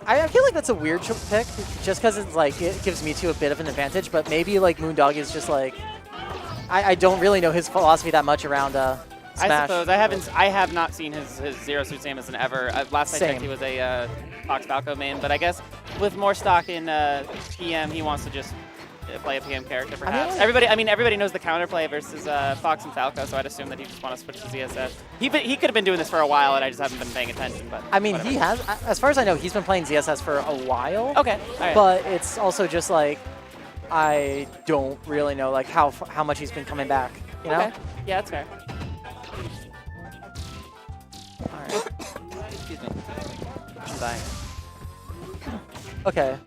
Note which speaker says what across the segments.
Speaker 1: I feel like that's a weird pick, just because it's like it gives Mewtwo a bit of an advantage. But maybe like Moon-Doggie is just like I don't really know his philosophy that much around Smash.
Speaker 2: I suppose I have not seen his Zero Suit Samus in ever. Last I checked, he was a Fox Falco main, but I guess with more stock in PM, he wants to just play a PM character, perhaps. Everybody knows the counterplay versus Fox and Falco, so I'd assume that he just wants to switch to ZSS. He could have been doing this for a while, and I just haven't been paying attention. But
Speaker 1: I mean, he has, as far as I know, he's been playing ZSS for a while.
Speaker 2: Okay, all right.
Speaker 1: But it's also just like I don't really know like how much he's been coming back. You know?
Speaker 2: Okay. Yeah, that's fair. All right. Excuse me. I'm dying.
Speaker 1: Okay.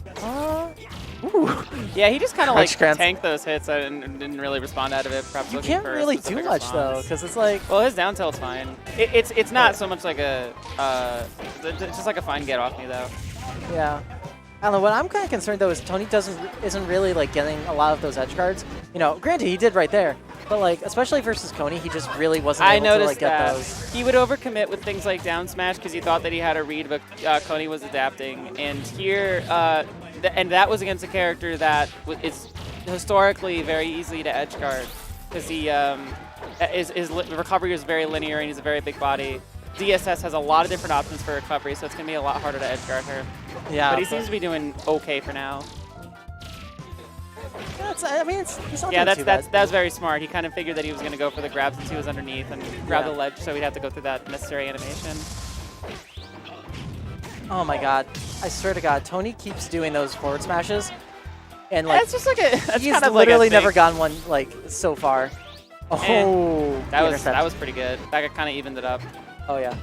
Speaker 2: Ooh. Yeah, he just kind of like
Speaker 1: Crunch
Speaker 2: tanked those hits and didn't really respond out of it. Perhaps
Speaker 1: You
Speaker 2: looking
Speaker 1: can't
Speaker 2: for a
Speaker 1: really do
Speaker 2: specific
Speaker 1: much
Speaker 2: response.
Speaker 1: though, because it's like
Speaker 2: Well, his down tilt's fine. It's not so much like a it's just like a fine get off me though.
Speaker 1: yeah. I don't know. What I'm kind of concerned though is Tony isn't really like getting a lot of those edge cards. You know, granted he did right there, but like especially versus Coney, he just really wasn't able to like get those.
Speaker 2: He would overcommit with things like down smash because he thought that he had a read, but Coney was adapting. And here, and that was against a character that is historically very easy to edge guard because his recovery is very linear and he's a very big body. DSS has a lot of different options for recovery, so it's going to be a lot harder to edge guard her.
Speaker 1: Yeah,
Speaker 2: but he seems to be doing okay for now.
Speaker 1: I mean, he's not
Speaker 2: Yeah,
Speaker 1: doing too bad.
Speaker 2: that's very smart. He kind of figured that he was going to go for the grab since he was underneath and grab the ledge, so he'd have to go through that necessary animation.
Speaker 1: Oh my god. I swear to god, Tony keeps doing those forward smashes. And like
Speaker 2: That's just like a that's
Speaker 1: he's
Speaker 2: kind of
Speaker 1: literally
Speaker 2: like
Speaker 1: never gotten one like so far. Oh,
Speaker 2: that was pretty good. That kind of evened it up.
Speaker 1: Oh yeah.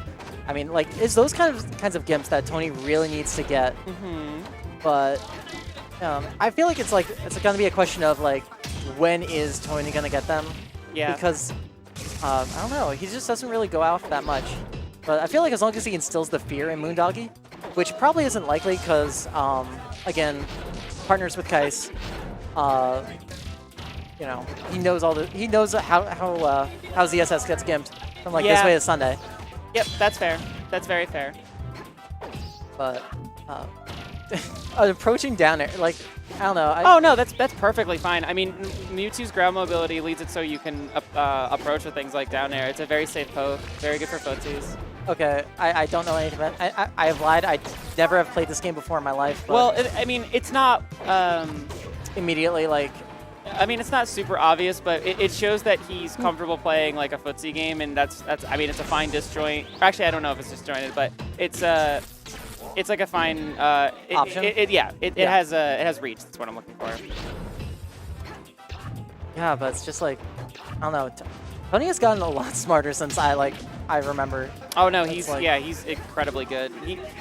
Speaker 1: I mean, like, it's those kinds of gimps that Tony really needs to get. But I feel like it's going to be a question of like, when is Tony going to get them?
Speaker 2: Yeah.
Speaker 1: Because I don't know, he just doesn't really go out that much. But I feel like as long as he instills the fear in Moon-Doggie, which probably isn't likely because again, partners with Kais. You know, he knows how ZSS gets gimped from like this way to Sunday.
Speaker 2: Yep, that's fair. That's very fair.
Speaker 1: But approaching down air, like, I don't know.
Speaker 2: Oh no, that's perfectly fine. I mean, Mewtwo's ground mobility leads it so you can approach with things like down air. It's a very safe poke, very good for footsies.
Speaker 1: Okay, I don't know anything about it. I have lied. I never have played this game before in my life. But
Speaker 2: Well, I mean, it's not
Speaker 1: immediately like.
Speaker 2: I mean, it's not super obvious, but it shows that he's comfortable playing like a footsie game, and that's. I mean, it's a fine disjoint. Actually, I don't know if it's disjointed, but it's like a fine
Speaker 1: option.
Speaker 2: It has reach. That's what I'm looking for.
Speaker 1: Yeah, but it's just like, I don't know. Tony has gotten a lot smarter since I remember.
Speaker 2: Oh no, he's incredibly good.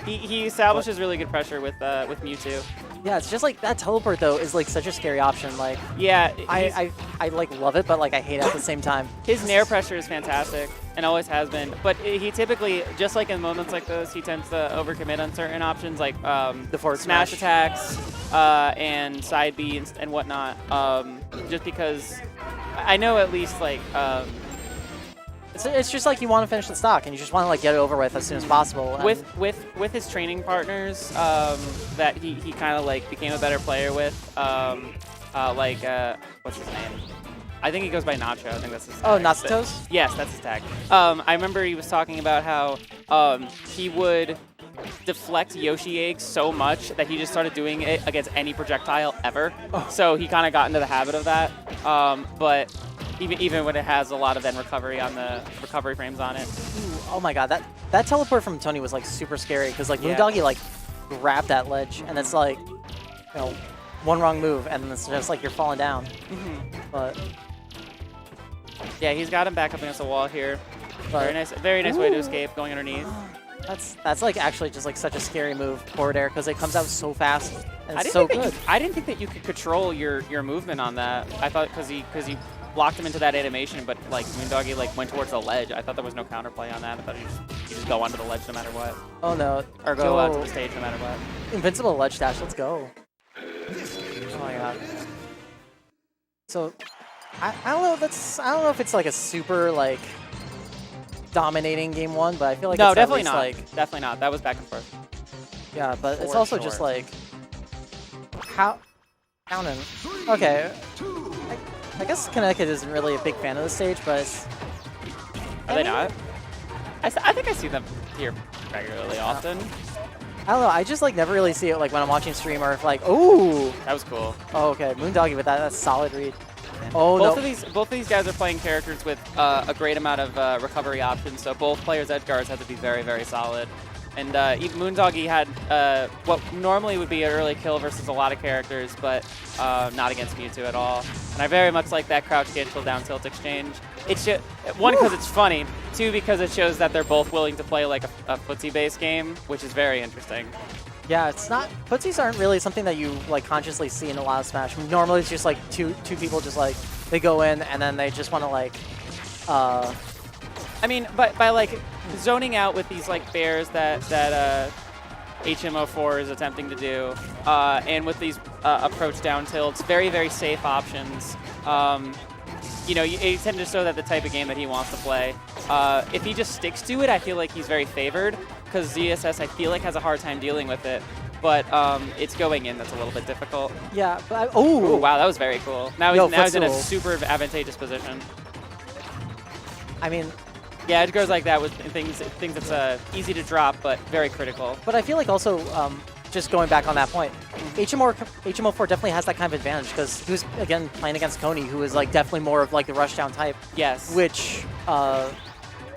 Speaker 2: He establishes really good pressure with Mewtwo.
Speaker 1: Yeah, it's just like that teleport though is like such a scary option. Like
Speaker 2: yeah,
Speaker 1: I like love it, but like I hate it at the same time.
Speaker 2: His nair pressure is fantastic and always has been. But he typically, just like in moments like those, he tends to overcommit on certain options like the forward smash attacks and side B and whatnot. Just because I know at least like.
Speaker 1: It's just like you want to finish the stock and you just want to like get it over with as soon as possible.
Speaker 2: With his training partners that he kind of like became a better player with, what's his name? I think he goes by Nacho. I think that's his tag.
Speaker 1: Oh, Natsutos?
Speaker 2: Yes, that's his tag. I remember he was talking about how he would deflect Yoshi eggs so much that he just started doing it against any projectile ever. Oh. So he kind of got into the habit of that. But even when it has a lot of then recovery on the recovery frames on it.
Speaker 1: Ooh, oh my god, that teleport from Tony was like super scary because like Moon-Doggie like grabbed that ledge and it's like, you know, one wrong move and it's just like you're falling down. But
Speaker 2: yeah, he's got him back up against the wall here. Very nice way to escape going underneath.
Speaker 1: That's like actually just like such a scary move, forward air, because it comes out so fast and it's so good.
Speaker 2: I didn't think that you could control your movement on that. I thought because he blocked him into that animation, but like Moon-Doggie like went towards the ledge. I thought there was no counterplay on that. I thought you just go onto the ledge no matter what.
Speaker 1: Oh no.
Speaker 2: Or go out to the stage no matter what.
Speaker 1: Invincible ledge dash, let's go. Oh my god. So I don't know if it's like a super like dominating game one, but I feel like
Speaker 2: no,
Speaker 1: it's
Speaker 2: definitely
Speaker 1: at least
Speaker 2: not.
Speaker 1: Like
Speaker 2: definitely not. That was back and forth.
Speaker 1: Yeah, but it's
Speaker 2: For
Speaker 1: also
Speaker 2: sure.
Speaker 1: just like how down and okay. I guess Connecticut isn't really a big fan of the stage, but it's,
Speaker 2: Are they not? I think I see them here regularly often.
Speaker 1: I don't know. I just like never really see it like when I'm watching stream or if like ooh.
Speaker 2: That was cool.
Speaker 1: Oh, okay, Moon-Doggie with that. That's solid read. Oh
Speaker 2: Both
Speaker 1: no.
Speaker 2: of these guys are playing characters with a great amount of recovery options, so both players' edge guards have to be very, very solid. And even Moon-Doggie had what normally would be an early kill versus a lot of characters, but not against Mewtwo at all. And I very much like that crouch cancel down tilt exchange. It's just, one, because it's funny. Two, because it shows that they're both willing to play like a footsie-based game, which is very interesting.
Speaker 1: Yeah, it's not. Footsies aren't really something that you like consciously see in a lot of Smash. Normally, it's just like two people just like they go in and then they just want to like.
Speaker 2: I mean, by like zoning out with these like bears that HM04 is attempting to do, and with these approach down tilts, very, very safe options. You know, you tend to show that the type of game that he wants to play. If he just sticks to it, I feel like he's very favored, because ZSS, I feel like, has a hard time dealing with it. But it's going in that's a little bit difficult.
Speaker 1: Yeah, but oh
Speaker 2: wow, that was very cool. Now he's in a super advantageous position.
Speaker 1: I mean,
Speaker 2: yeah, edge guards like that with things that's easy to drop, but very critical.
Speaker 1: but I feel like also just going back on that point, HM04 definitely has that kind of advantage because he was again playing against Coney, who is like definitely more of like the rushdown type.
Speaker 2: Yes.
Speaker 1: Which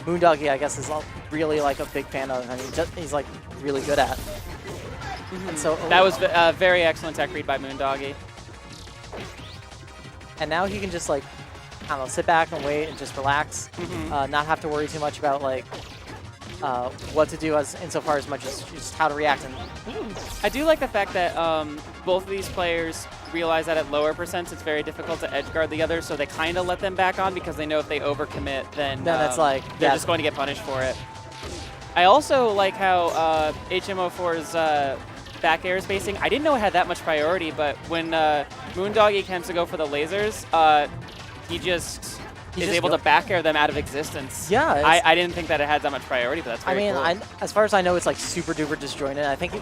Speaker 1: Moon-Doggie, I guess, is really like a big fan of, and he's like really good at. And so
Speaker 2: that was a very excellent tech read by Moon-Doggie.
Speaker 1: And now he can just like, I don't know, sit back and wait and just relax, not have to worry too much about like what to do insofar as much as just how to react. And
Speaker 2: I do like the fact that both of these players realize that at lower percents it's very difficult to edge guard the other, so they kind of let them back on because they know if they overcommit, then
Speaker 1: it's like
Speaker 2: they're just going to get punished for it. I also like how HM04's back air spacing, I didn't know it had that much priority, but when Moon-Doggie tends to go for the lasers, he just is able to back air them out of existence.
Speaker 1: Yeah.
Speaker 2: I didn't think that it had that much priority, but that's very cool.
Speaker 1: As far as I know, it's like super duper disjointed. I think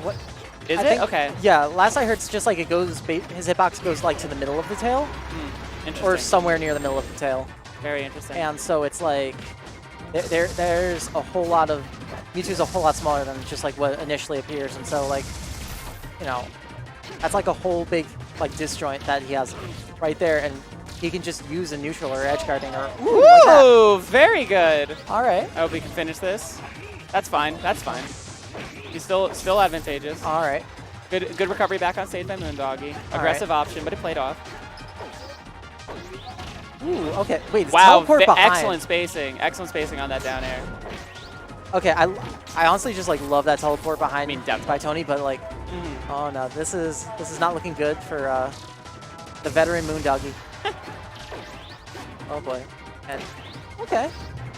Speaker 2: Is it? Okay.
Speaker 1: Yeah, last I heard, it's just like it goes, his hitbox goes like to the middle of the tail.
Speaker 2: Interesting.
Speaker 1: Or somewhere near the middle of the tail.
Speaker 2: Very interesting.
Speaker 1: And so it's like, there's a whole lot of, Mewtwo's a whole lot smaller than just like what initially appears. And so like, you know, that's like a whole big like disjoint that he has right there. And he can just use a neutral or edge guarding or
Speaker 2: ooh, like very good.
Speaker 1: All right.
Speaker 2: I hope we can finish this. That's fine. That's fine. He's still advantageous.
Speaker 1: All right.
Speaker 2: Good recovery back on stage by Moon-Doggie. Aggressive option, but it played off.
Speaker 1: Ooh, okay. Wait, it's
Speaker 2: wow,
Speaker 1: teleport behind.
Speaker 2: Excellent spacing. Excellent spacing on that down air.
Speaker 1: Okay, I honestly just like love that teleport behind by Tony, but like, oh no, this is not looking good for the veteran Moon-Doggie. Oh boy. And okay,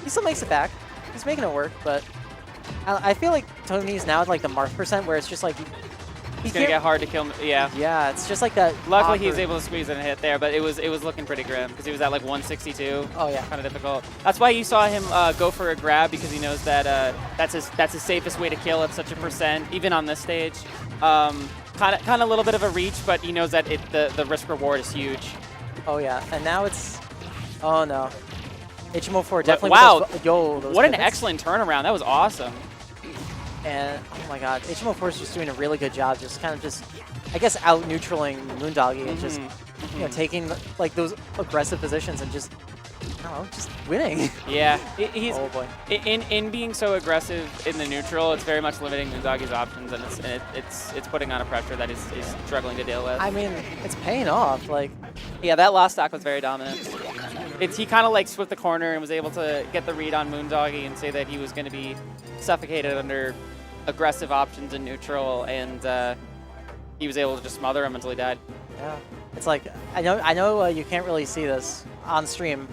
Speaker 1: he still makes it back. He's making it work, but I feel like Tony's now at like the Marth percent where it's just like
Speaker 2: It's gonna get hard to kill him. Yeah.
Speaker 1: Yeah, it's just like that.
Speaker 2: Luckily, he was able to squeeze in a hit there, but it was looking pretty grim because he was at like 162.
Speaker 1: Oh yeah.
Speaker 2: Kind of difficult. That's why you saw him go for a grab, because he knows that that's his safest way to kill at such a percent, even on this stage. Kind of a little bit of a reach, but he knows that the risk reward is huge.
Speaker 1: Oh yeah, and now it's, oh no, HM04 definitely.
Speaker 2: Wow.
Speaker 1: Those
Speaker 2: what an
Speaker 1: pivots.
Speaker 2: excellent turnaround. That was awesome.
Speaker 1: And oh my god, HM04 is just doing a really good job, just kind of just, I guess, out neutraling Moon-Doggie and just, you know, taking like those aggressive positions and just, I don't know, just winning.
Speaker 2: Yeah, he's
Speaker 1: oh boy.
Speaker 2: In being so aggressive in the neutral, it's very much limiting Moon-Doggie's options, and it's putting on a pressure that he's struggling to deal with.
Speaker 1: I mean, it's paying off. Like,
Speaker 2: yeah, that last stock was very dominant. He kind of like split the corner and was able to get the read on Moon-Doggie and say that he was going to be suffocated under aggressive options in neutral, and he was able to just smother him until he died.
Speaker 1: Yeah, it's like I know you can't really see this on stream,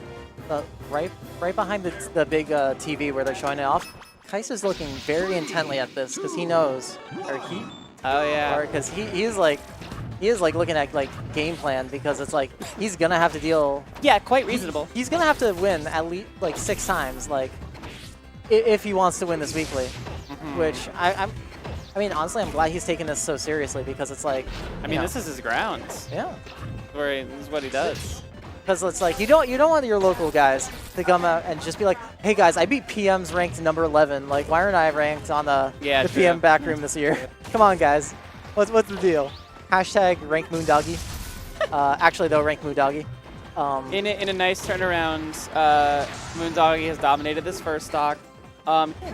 Speaker 1: but right behind the big TV where they're showing it off, Kais is looking very intently at this because he knows, or he,
Speaker 2: oh yeah,
Speaker 1: or because he is like looking at like game plan, because it's like he's gonna have to deal.
Speaker 2: Yeah, quite reasonable.
Speaker 1: He's gonna have to win at least like 6 times, like if he wants to win this weekly. Which I mean, honestly, I'm glad he's taking this so seriously because it's like,
Speaker 2: I mean, this is his grounds.
Speaker 1: Yeah.
Speaker 2: This is what he does.
Speaker 1: Because it's like you don't want your local guys to come out and just be like, hey guys, I beat PM's ranked number 11. Like, why aren't I ranked on the PM back room this year? Come on, guys. What's the deal? Hashtag rank Moon-Doggie. Actually, though, rank Moon-Doggie.
Speaker 2: In a nice turnaround, Moon-Doggie has dominated this first stock.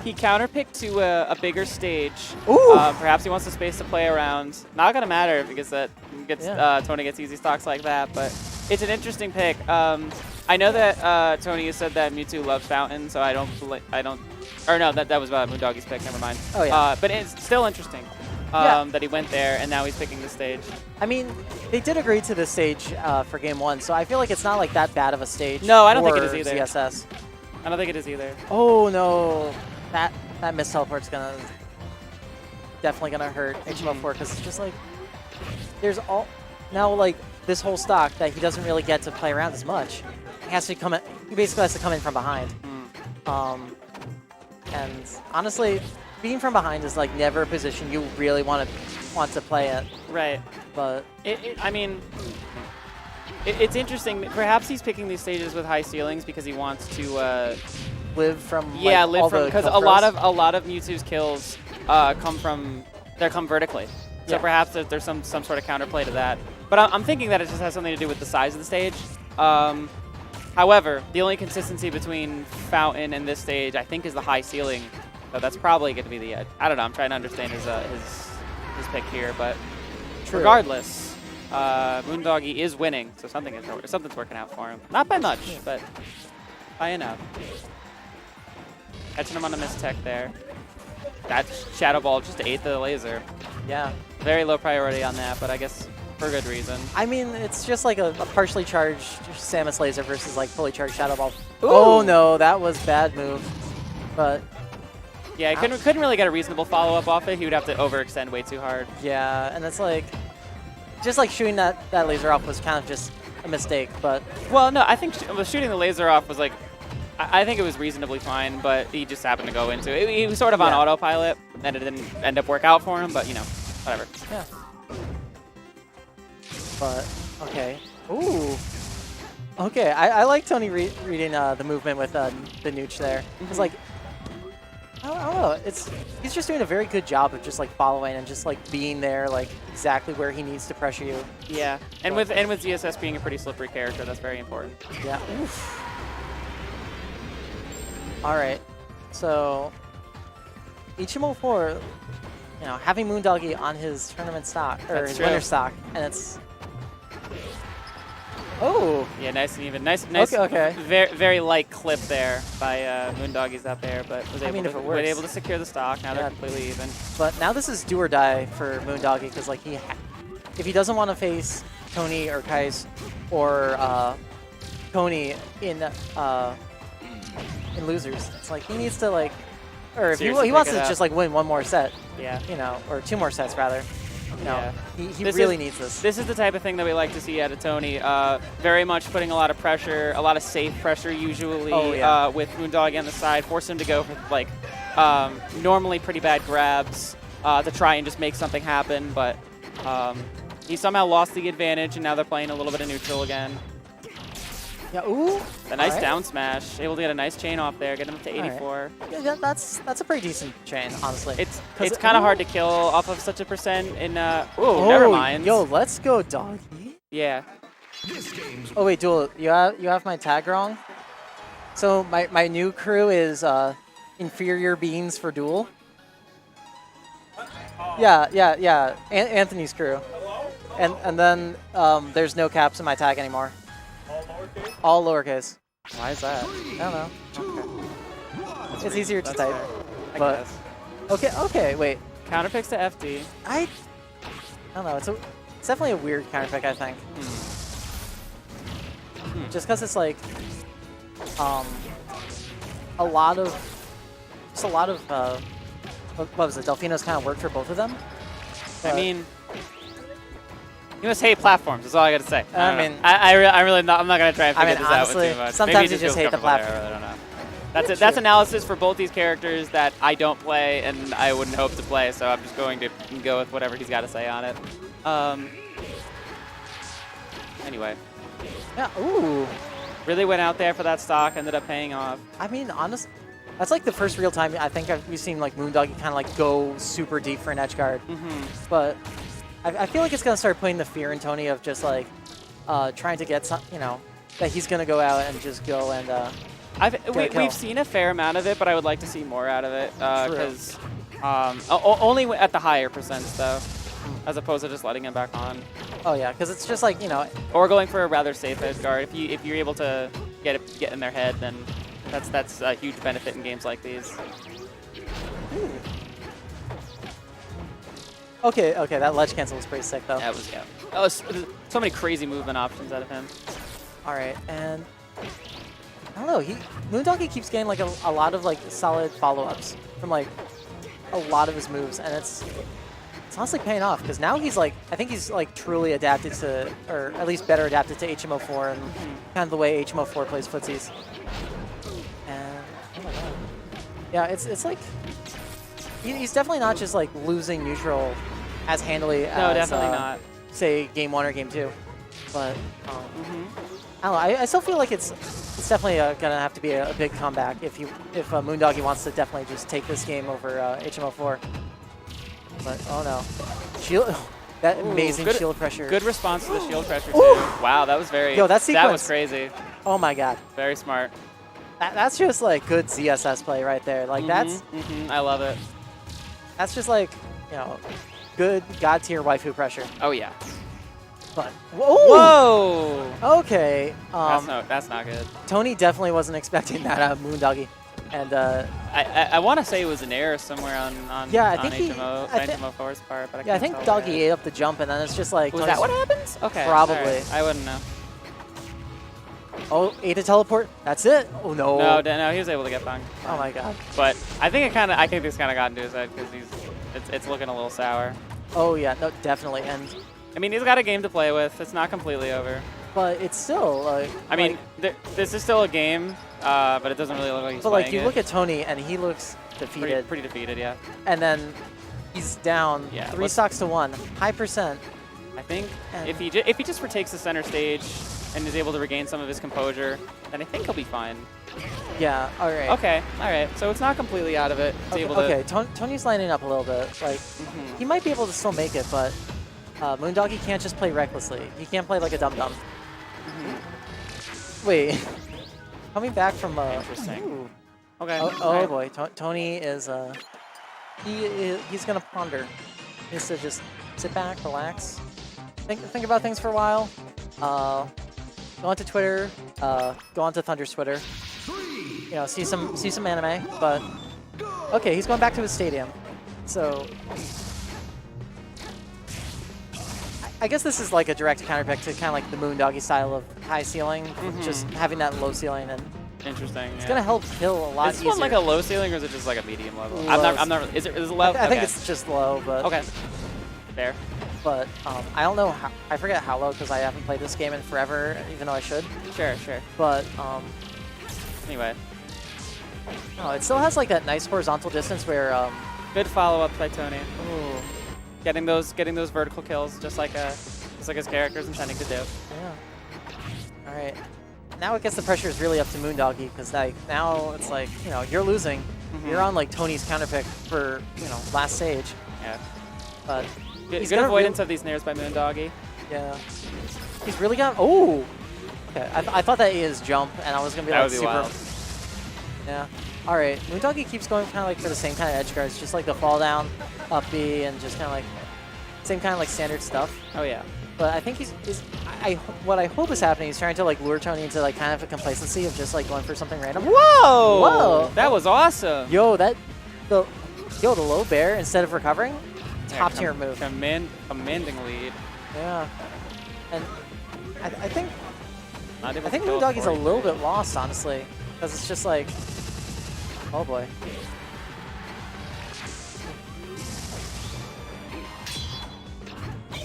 Speaker 2: He counterpicked to a bigger stage. Perhaps he wants the space to play around. Not gonna matter because that gets Tony gets easy stocks like that, but it's an interesting pick. I know that Tony has said that Mewtwo loves Fountain, so I don't. Or no, that was Moon-Doggie's pick. Never mind.
Speaker 1: Oh yeah.
Speaker 2: But it's still interesting that he went there and now he's picking the stage.
Speaker 1: I mean, they did agree to this stage for game 1, so I feel like it's not like that bad of a stage.
Speaker 2: No, I don't think it is either.
Speaker 1: CSS.
Speaker 2: I don't think it is either.
Speaker 1: Oh no, that missed teleport's definitely gonna hurt HM04 because it's just like there's now like this whole stock that he doesn't really get to play around as much. He has to come in. He basically has to come in from behind. And honestly, being from behind is like never a position you really want to play at.
Speaker 2: Right.
Speaker 1: But
Speaker 2: I mean. It's interesting. Perhaps he's picking these stages with high ceilings because he wants to
Speaker 1: live from
Speaker 2: because a lot of Mewtwo's kills come vertically. So perhaps there's some sort of counterplay to that. But I'm thinking that it just has something to do with the size of the stage. However, the only consistency between Fountain and this stage, I think, is the high ceiling. So that's probably going to be the edge. I don't know. I'm trying to understand his pick here, but regardless. Moon-Doggie is winning, so something's working out for him. Not by much, but by enough. Catching him on a mistech there. That Shadow Ball just ate the laser.
Speaker 1: Yeah.
Speaker 2: Very low priority on that, but I guess for good reason.
Speaker 1: I mean, it's just like a partially charged Samus laser versus like fully charged Shadow Ball.
Speaker 2: Ooh.
Speaker 1: Oh no, that was bad move. But
Speaker 2: yeah, he couldn't really get a reasonable follow-up off it. He would have to overextend way too hard.
Speaker 1: Yeah, and it's like just like shooting that laser off was kind of just a mistake, but...
Speaker 2: Well, no, I think shooting the laser off was like... I think it was reasonably fine, but he just happened to go into it. He was sort of on autopilot, and it didn't end up work out for him, but, you know, whatever.
Speaker 1: Yeah. But, okay. Ooh. Okay, I like Tony reading the movement with the nooch there. It's like... I don't know. He's just doing a very good job of just like following and just like being there, like exactly where he needs to pressure you.
Speaker 2: Yeah, and with GSS being a pretty slippery character, that's very important.
Speaker 1: Yeah. Oof. All right. So HM04, you know, having Moon-Doggie on his tournament stock or his winter stock, and it's. Oh.
Speaker 2: Yeah, nice and even. Nice.
Speaker 1: Okay.
Speaker 2: Very light clip there by Moon-Doggie's up there, but was able to secure the stock. Now they're completely even.
Speaker 1: But now this is do or die for Moon-Doggie because like if he doesn't want to face Tony or Kais or Tony in losers, it's like he needs to like, or if he wants to just like win one more set.
Speaker 2: Yeah.
Speaker 1: You know, or 2 more sets rather. No, he really needs this.
Speaker 2: This is the type of thing that we like to see out of Tony. Very much putting a lot of pressure, a lot of safe pressure usually with Moon-Doggie on the side, force him to go for like normally pretty bad grabs to try and just make something happen. But he somehow lost the advantage, and now they're playing a little bit of neutral again.
Speaker 1: Yeah, ooh.
Speaker 2: A nice down smash. Able to get a nice chain off there, get him up to 84.
Speaker 1: Right. Yeah, that's a pretty decent chain, honestly.
Speaker 2: It's kind of hard to kill off of such a percent in never mind.
Speaker 1: Yo, let's go, doggy.
Speaker 2: Yeah.
Speaker 1: Oh wait, Duel, you have my tag wrong? So my new crew is inferior beings for Duel. Yeah. Anthony's crew. And then there's no caps in my tag anymore. All lowercase.
Speaker 2: Why is that?
Speaker 1: I don't know.
Speaker 2: Okay.
Speaker 1: It's easier to type.
Speaker 2: I guess.
Speaker 1: Okay, wait.
Speaker 2: Counterpicks to FD.
Speaker 1: I don't know. It's definitely a weird counterpick, I think. Just because it's like a lot of what was it? Delfino's kind of worked for both of them.
Speaker 2: I mean, you must hate platforms. That's all I got to say.
Speaker 1: I mean,
Speaker 2: I'm really not. I'm not gonna try and figure this
Speaker 1: honestly,
Speaker 2: out with too much.
Speaker 1: Sometimes you just hate the platform.
Speaker 2: I don't know. That's it. That's analysis for both these characters that I don't play and I wouldn't hope to play, so I'm just going to go with whatever he's got to say on it. Anyway.
Speaker 1: Yeah, ooh.
Speaker 2: Really went out there for that stock, ended up paying off.
Speaker 1: I mean, honestly, that's like the first real time I think we've seen like Moon-Doggie kind of like go super deep for an edge guard. But I feel like it's going to start putting the fear in Tony of just like trying to get some, you know, that he's going to go out and just go and
Speaker 2: we've seen a fair amount of it, but I would like to see more out of it because only at the higher percents though, as opposed to just letting him back on.
Speaker 1: Oh yeah, because it's just like, you know,
Speaker 2: or going for a rather safe edge guard. If you're able to get in their head, then that's a huge benefit in games like these.
Speaker 1: Ooh. Okay, that ledge cancel was pretty sick though.
Speaker 2: That was, yeah. That was so many crazy movement options out of him.
Speaker 1: All right, and I don't know, Moon-Doggie keeps getting like a lot of like solid follow-ups from like a lot of his moves, and it's honestly paying off because now he's like, I think he's like truly adapted to, or at least better adapted to HM04 and kind of the way HM04 plays footsies. And oh my god, yeah, it's like he's definitely not just like losing neutral as handily as
Speaker 2: no, definitely not.
Speaker 1: Say game 1 or game 2, but I don't know. I still feel like it's definitely gonna have to be a big comeback if Moon-Doggie wants to definitely just take this game over HM04. But oh no, shield! That amazing shield pressure.
Speaker 2: Good response to the shield pressure too.
Speaker 1: Ooh.
Speaker 2: Wow, that was very.
Speaker 1: Yo, that sequence.
Speaker 2: That was crazy.
Speaker 1: Oh my god.
Speaker 2: Very smart.
Speaker 1: That's just like good ZSS play right there. Like that's.
Speaker 2: I love it.
Speaker 1: That's just like, you know, good god tier waifu pressure.
Speaker 2: Oh yeah.
Speaker 1: But whoa. Okay.
Speaker 2: That's not good.
Speaker 1: Tony definitely wasn't expecting that out of Moon-Doggie. And
Speaker 2: I want to say it was an error somewhere on
Speaker 1: yeah, I think
Speaker 2: HM04's part, but
Speaker 1: I think Doggie ate up the jump, and then it's just like.
Speaker 2: Was that what happens? Okay.
Speaker 1: Probably.
Speaker 2: Right. I wouldn't know.
Speaker 1: Oh, ate a teleport. That's it. Oh no.
Speaker 2: No, he was able to get banged.
Speaker 1: Oh my god.
Speaker 2: But I think this kind of got into his head because it's looking a little sour.
Speaker 1: Oh yeah, no, definitely. And
Speaker 2: I mean, he's got a game to play with. It's not completely over.
Speaker 1: But it's still like.
Speaker 2: I mean, this is still a game. But it doesn't really look like he's
Speaker 1: playing you look at Tony, and he looks defeated.
Speaker 2: Pretty defeated, yeah.
Speaker 1: And then he's down 3 stocks to 1. High percent.
Speaker 2: I think if he just retakes the center stage and is able to regain some of his composure, then I think he'll be fine.
Speaker 1: Yeah, all right.
Speaker 2: Okay, all right. So it's not completely out of it.
Speaker 1: Okay, Tony's lining up a little bit. Like, he might be able to still make it, but Moon-Doggie can't just play recklessly. He can't play like a dum-dum. Wait. Coming back from
Speaker 2: interesting.
Speaker 1: Ooh.
Speaker 2: Okay.
Speaker 1: Oh boy, Tony is he's gonna ponder. He needs to just sit back, relax, think about things for a while. Go onto Twitter, go onto Thunder's Twitter. You know, see some anime. But okay, he's going back to his stadium. So I guess this is like a direct counterpick to kind of like the Moon-Doggie style of high ceiling, just having that low ceiling, and
Speaker 2: interesting.
Speaker 1: It's gonna help kill a lot
Speaker 2: easier. Is this one like a low ceiling or is it just like a medium level? I'm not. Is it low?
Speaker 1: I think it's just low, but
Speaker 2: okay, fair.
Speaker 1: But I don't know. I forget how low because I haven't played this game in forever, even though I should.
Speaker 2: Sure.
Speaker 1: But
Speaker 2: anyway,
Speaker 1: no, it still has like that nice horizontal distance where.
Speaker 2: Good follow up by Tony.
Speaker 1: Ooh.
Speaker 2: Getting those vertical kills, just like his character's intending to do.
Speaker 1: Yeah. All right. Now I guess the pressure is really up to Moon-Doggie because like now it's like, you know, you're losing. You're on like Tony's counterpick for, you know, last stage.
Speaker 2: Yeah.
Speaker 1: But
Speaker 2: good avoidance of these nairs by Moon-Doggie.
Speaker 1: Yeah. He's really got. Oh. Okay. I thought that is jump, and I was gonna be like super.
Speaker 2: Wild.
Speaker 1: Yeah. All right. Moon-Doggie keeps going kind of like for the same kind of edge guards, just like the fall down, up B, and just kind of like same kind of like standard stuff.
Speaker 2: Oh yeah.
Speaker 1: But I think what I hope is happening, he's trying to like lure Tony into like kind of a complacency of just like going for something random.
Speaker 2: Whoa! That was awesome.
Speaker 1: Yo, the low bear instead of recovering, top tier move.
Speaker 2: Commanding lead.
Speaker 1: Yeah. And I think Moon-Doggie's a little bit lost, honestly, because it's just like, oh boy.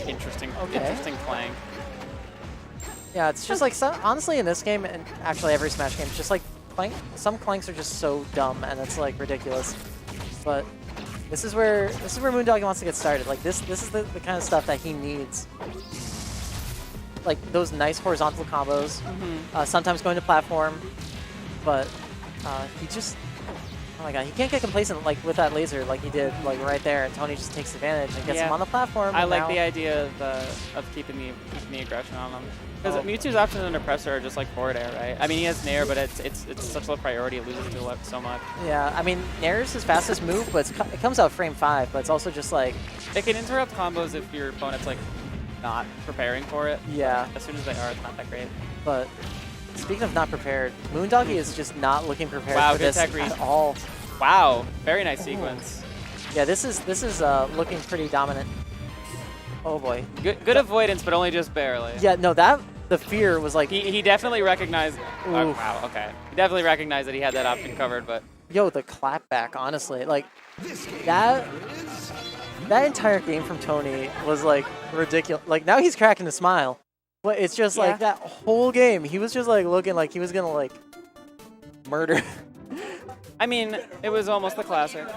Speaker 2: Interesting playing.
Speaker 1: Yeah, it's just like, honestly in this game, and actually every Smash game, it's just like some clanks are just so dumb, and it's like ridiculous. But this is where Moon-Doggie wants to get started. Like this is the kind of stuff that he needs. Like those nice horizontal combos, sometimes going to platform, but he just, oh my god, he can't get complacent like with that laser like he did like right there, and Tony just takes advantage and gets him on the platform.
Speaker 2: I like the idea of keeping the aggression on him. Because Mewtwo's options under pressure are just like forward air, right? I mean, he has Nair, but it's such low priority, it loses to so much.
Speaker 1: Yeah, I mean, Nair is his fastest move, but it comes out frame 5, but it's also just like...
Speaker 2: It can interrupt combos if your opponent's like not preparing for it.
Speaker 1: Yeah.
Speaker 2: As soon as they are, it's not that great.
Speaker 1: But speaking of not prepared, Moon-Doggie is just not looking prepared for
Speaker 2: good
Speaker 1: this
Speaker 2: tech read.
Speaker 1: at all.
Speaker 2: Wow, very nice sequence.
Speaker 1: Yeah, this is looking pretty dominant. Oh boy.
Speaker 2: Good avoidance, but only just barely.
Speaker 1: Yeah, no, the fear was like...
Speaker 2: He definitely recognized... Oh, wow, okay. He definitely recognized that he had that option covered, but...
Speaker 1: Yo, the clapback, honestly. Like, that entire game from Tony was, like, ridiculous. Like, now he's cracking a smile. But it's just, like, that whole game, he was just, like, looking like he was gonna, like, murder.
Speaker 2: I mean, it was almost the classic.